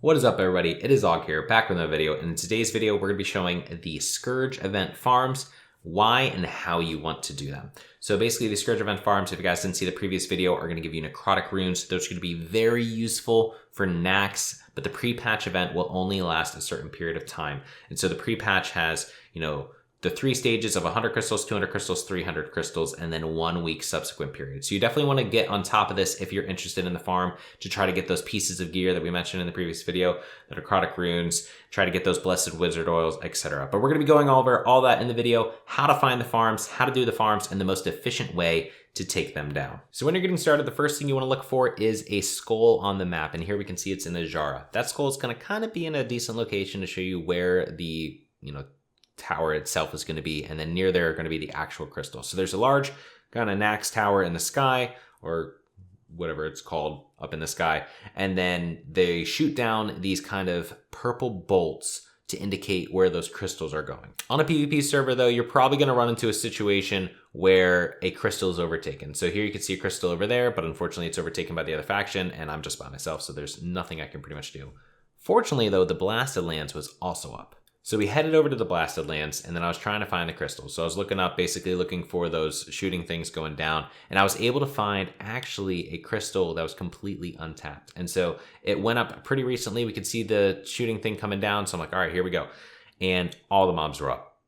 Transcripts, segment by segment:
What is up, everybody? It is Og here, back with another video. And in today's video, we're going to be showing the Scourge event farms, why and how you want to do them. So basically, the Scourge event farms, if you guys didn't see the previous video, are going to give you necrotic runes. Those are going to be very useful for Naxx, but the pre-patch event will only last a certain period of time. And so the pre-patch has, the 3 stages of 100 crystals, 200 crystals, 300 crystals, and then 1 week subsequent period. So you definitely want to get on top of this if you're interested in the farm to try to get those pieces of gear that we mentioned in the previous video, the necrotic runes, try to get those blessed wizard oils, etc. But we're going to be going over all that in the video, how to find the farms, how to do the farms, and the most efficient way to take them down. So when you're getting started, the first thing you want to look for is a skull on the map. And here we can see it's in a Jara. That skull is going to kind of be in a decent location to show you where the, tower itself is going to be, and then near there are going to be the actual crystals. So there's a large kind of Naxx tower in the sky, or whatever it's called up in the sky, and then they shoot down these kind of purple bolts to indicate where those crystals are going. On a PvP server though, you're probably going to run into a situation where a crystal is overtaken. So here you can see a crystal over there, but unfortunately it's overtaken by the other faction, and I'm just by myself, so there's nothing I can pretty much do. Fortunately though, the Blasted Lands was also up. So we headed over to the Blasted Lands, and then I was trying to find the crystals. So I was looking up, basically looking for those shooting things going down, and I was able to find actually a crystal that was completely untapped. And so it went up pretty recently. We could see the shooting thing coming down. So I'm like, all right, here we go. And all the mobs were up.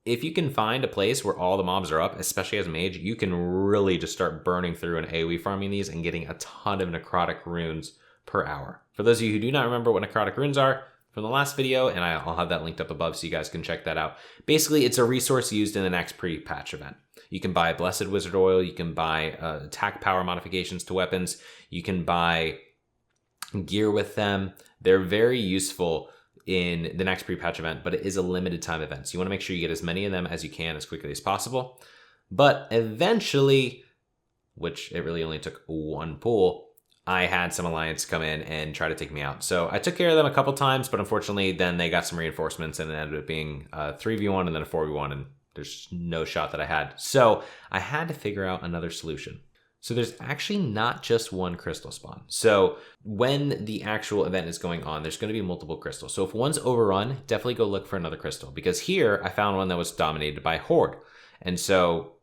If you can find a place where all the mobs are up, especially as a mage, you can really just start burning through and AoE farming these and getting a ton of necrotic runes per hour. For those of you who do not remember what necrotic runes are, from the last video, and I'll have that linked up above so you guys can check that out. Basically, it's a resource used in the Naxx pre-patch event. You can buy blessed wizard oil, you can buy attack power modifications to weapons, you can buy gear with them. They're very useful in the Naxx pre-patch event, but it is a limited time event. So you want to make sure you get as many of them as you can as quickly as possible. But eventually, which it really only took one pull, I had some alliance come in and try to take me out. So I took care of them a couple times, but unfortunately then they got some reinforcements and it ended up being a 3v1 and then a 4v1, and there's no shot that I had. So I had to figure out another solution. So there's actually not just one crystal spawn. So when the actual event is going on, there's going to be multiple crystals. So if one's overrun, definitely go look for another crystal, because here I found one that was dominated by Horde. And so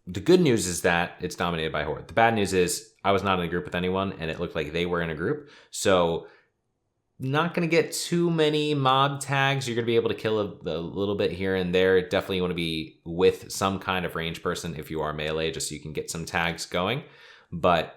the good news is that it's dominated by Horde. The bad news is I was not in a group with anyone, and it looked like they were in a group. So not going to get too many mob tags. You're going to be able to kill a little bit here and there. Definitely want to be with some kind of range person if you are melee, just so you can get some tags going. But,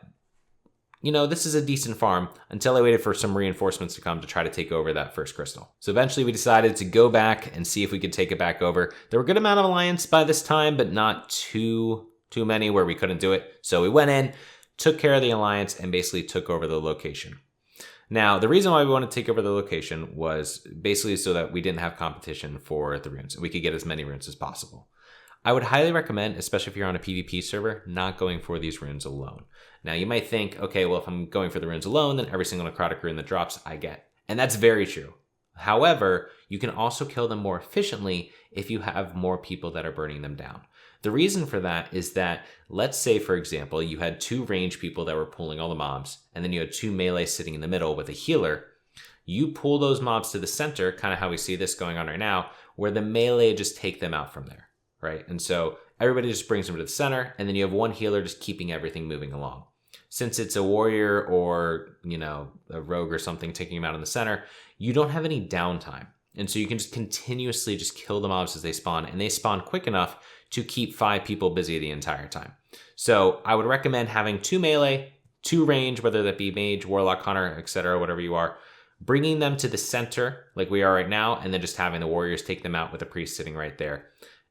this is a decent farm until I waited for some reinforcements to come to try to take over that first crystal. So eventually we decided to go back and see if we could take it back over. There were a good amount of alliance by this time, but not too many where we couldn't do it. So we went in, took care of the alliance, and basically took over the location. Now, the reason why we wanted to take over the location was basically so that we didn't have competition for the runes. We could get as many runes as possible. I would highly recommend, especially if you're on a PvP server, not going for these runes alone. Now, you might think, okay, well, if I'm going for the runes alone, then every single necrotic rune that drops, I get. And that's very true. However, you can also kill them more efficiently if you have more people that are burning them down. The reason for that is that, let's say, for example, you had 2 range people that were pulling all the mobs, and then you had 2 melee sitting in the middle with a healer. You pull those mobs to the center, kind of how we see this going on right now, where the melee just take them out from there, right? And so everybody just brings them to the center, and then you have one healer just keeping everything moving along. Since it's a warrior or, a rogue or something taking them out in the center, you don't have any downtime. And so you can just continuously just kill the mobs as they spawn, and they spawn quick enough to keep 5 people busy the entire time. So I would recommend having 2 melee, 2 range, whether that be mage, warlock, hunter, etc., whatever you are, bringing them to the center like we are right now, and then just having the warriors take them out with a priest sitting right there.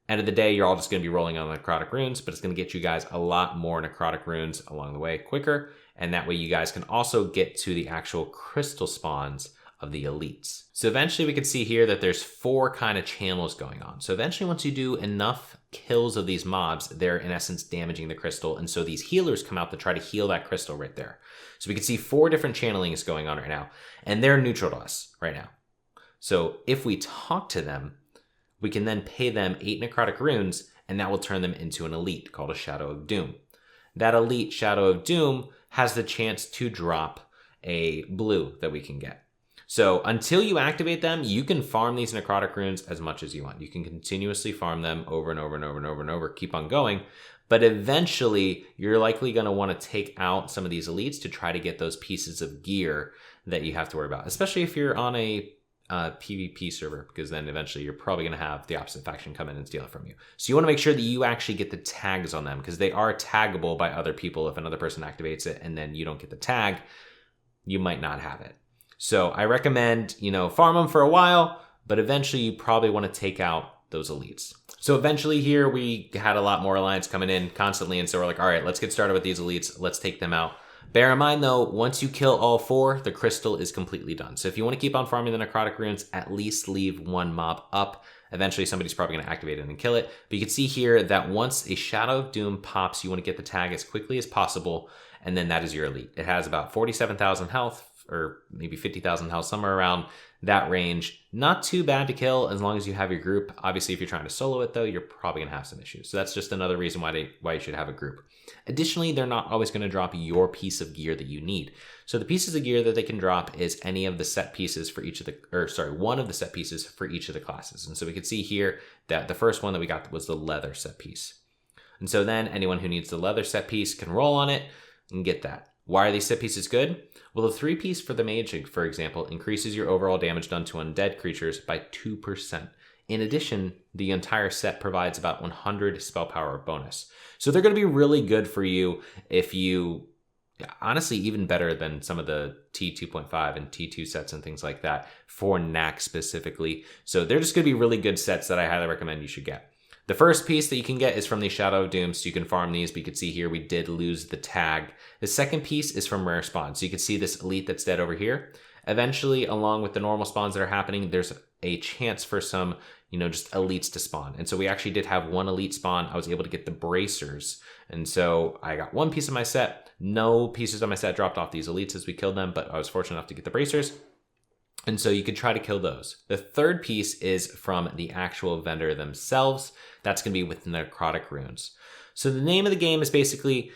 End of the day, you're all just going to be rolling on necrotic runes, but it's going to get you guys a lot more necrotic runes along the way quicker, and that way you guys can also get to the actual crystal spawns of the elites. So eventually we can see here that there's 4 kind of channels going on. So eventually once you do enough kills of these mobs, they're in essence damaging the crystal, and so these healers come out to try to heal that crystal right there. So we can see 4 different channelings going on right now, and they're neutral to us right now. So if we talk to them, we can then pay them 8 necrotic runes, and that will turn them into an elite called a Shadow of Doom. That elite Shadow of Doom has the chance to drop a blue that we can get. So until you activate them, you can farm these necrotic runes as much as you want. You can continuously farm them over and over and over and over and over, keep on going. But eventually, you're likely going to want to take out some of these elites to try to get those pieces of gear that you have to worry about, especially if you're on a PvP server, because then eventually you're probably going to have the opposite faction come in and steal it from you. So you want to make sure that you actually get the tags on them, because they are taggable by other people. If another person activates it and then you don't get the tag, you might not have it. So I recommend, farm them for a while, but eventually you probably want to take out those elites. So eventually here we had a lot more alliance coming in constantly, and so we're like, all right, let's get started with these elites. Let's take them out. Bear in mind though, once you kill all 4, the crystal is completely done. So if you want to keep on farming the necrotic runes, at least leave 1 mob up. Eventually somebody's probably going to activate it and kill it. But you can see here that once a Shadow of Doom pops, you want to get the tag as quickly as possible, and then that is your elite. It has about 47,000 health, or maybe 50,000 health, somewhere around that range. Not too bad to kill as long as you have your group. Obviously, if you're trying to solo it though, you're probably gonna have some issues. So that's just another reason why you should have a group. Additionally, they're not always gonna drop your piece of gear that you need. So the pieces of gear that they can drop is any of the set pieces for each of one of the set pieces for each of the classes. And so we can see here that the first one that we got was the leather set piece. And so then anyone who needs the leather set piece can roll on it and get that. Why are these set pieces good? Well, the 3-piece for the mage, for example, increases your overall damage done to undead creatures by 2%. In addition, the entire set provides about 100 spell power bonus. So they're going to be really good for you if you, honestly, even better than some of the T2.5 and T2 sets and things like that for Naxx specifically. So they're just going to be really good sets that I highly recommend you should get. The first piece that you can get is from the Shadow of Doom, so you can farm these, but you can see here we did lose the tag. The second piece is from rare spawns, so you can see this elite that's dead over here. Eventually, along with the normal spawns that are happening, there's a chance for some, just elites to spawn. And so we actually did have 1 elite spawn. I was able to get the bracers, and so I got 1 piece of my set. No pieces of my set dropped off these elites as we killed them, but I was fortunate enough to get the bracers. And so you could try to kill those. The third piece is from the actual vendor themselves. That's going to be with necrotic runes. So the name of the game is basically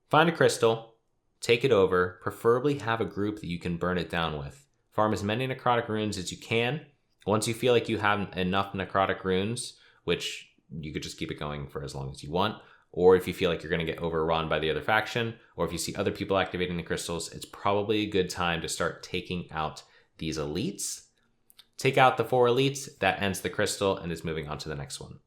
find a crystal, take it over, preferably have a group that you can burn it down with. Farm as many necrotic runes as you can. Once you feel like you have enough necrotic runes, which you could just keep it going for as long as you want, or if you feel like you're going to get overrun by the other faction, or if you see other people activating the crystals, it's probably a good time to start taking out these elites. Take out the 4 elites, that ends the crystal and is moving on to the next one.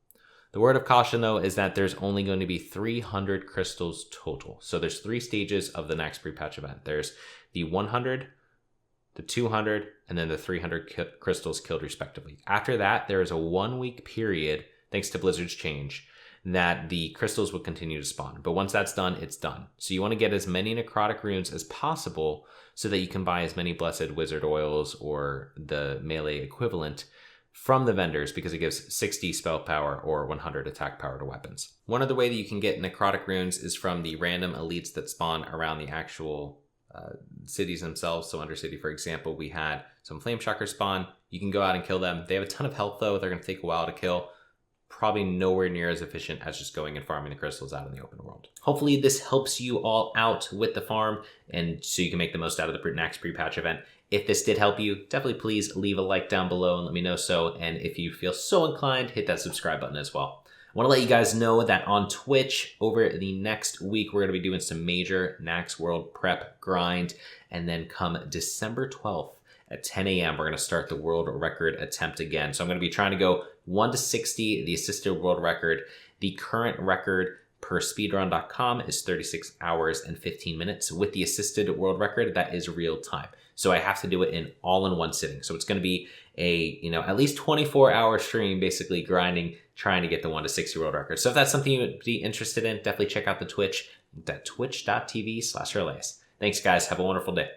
The word of caution though is that there's only going to be 300 crystals total. So there's 3 stages of the Naxx Prepatch event. There's the 100, the 200, and then the 300 crystals killed respectively. After that, there is a 1-week period, thanks to Blizzard's change, that the crystals will continue to spawn. But once that's done, it's done. So you want to get as many necrotic runes as possible so that you can buy as many blessed wizard oils or the melee equivalent from the vendors, because it gives 60 spell power or 100 attack power to weapons. One other way that you can get necrotic runes is from the random elites that spawn around the actual cities themselves. So Undercity, for example, we had some flame shockers spawn. You can go out and kill them. They have a ton of health though. They're going to take a while to kill. Probably nowhere near as efficient as just going and farming the crystals out in the open world. Hopefully this helps you all out with the farm, and so you can make the most out of the Naxx Prepatch event. If this did help you, definitely please leave a like down below and let me know so. And if you feel so inclined, hit that subscribe button as well. I want to let you guys know that on Twitch over the next week, we're going to be doing some major Naxx World prep grind. And then come December 12th at 10 a.m., we're going to start the world record attempt again. So I'm going to be trying to go 1 to 60, the assisted world record. The current record per speedrun.com is 36 hours and 15 minutes. With the assisted world record, that is real time. So I have to do it in all in one sitting. So it's going to be a, at least 24-hour stream, basically grinding, trying to get the 1 to 60 world record. So if that's something you would be interested in, definitely check out the Twitch, at twitch.tv/Relays. Thanks guys. Have a wonderful day.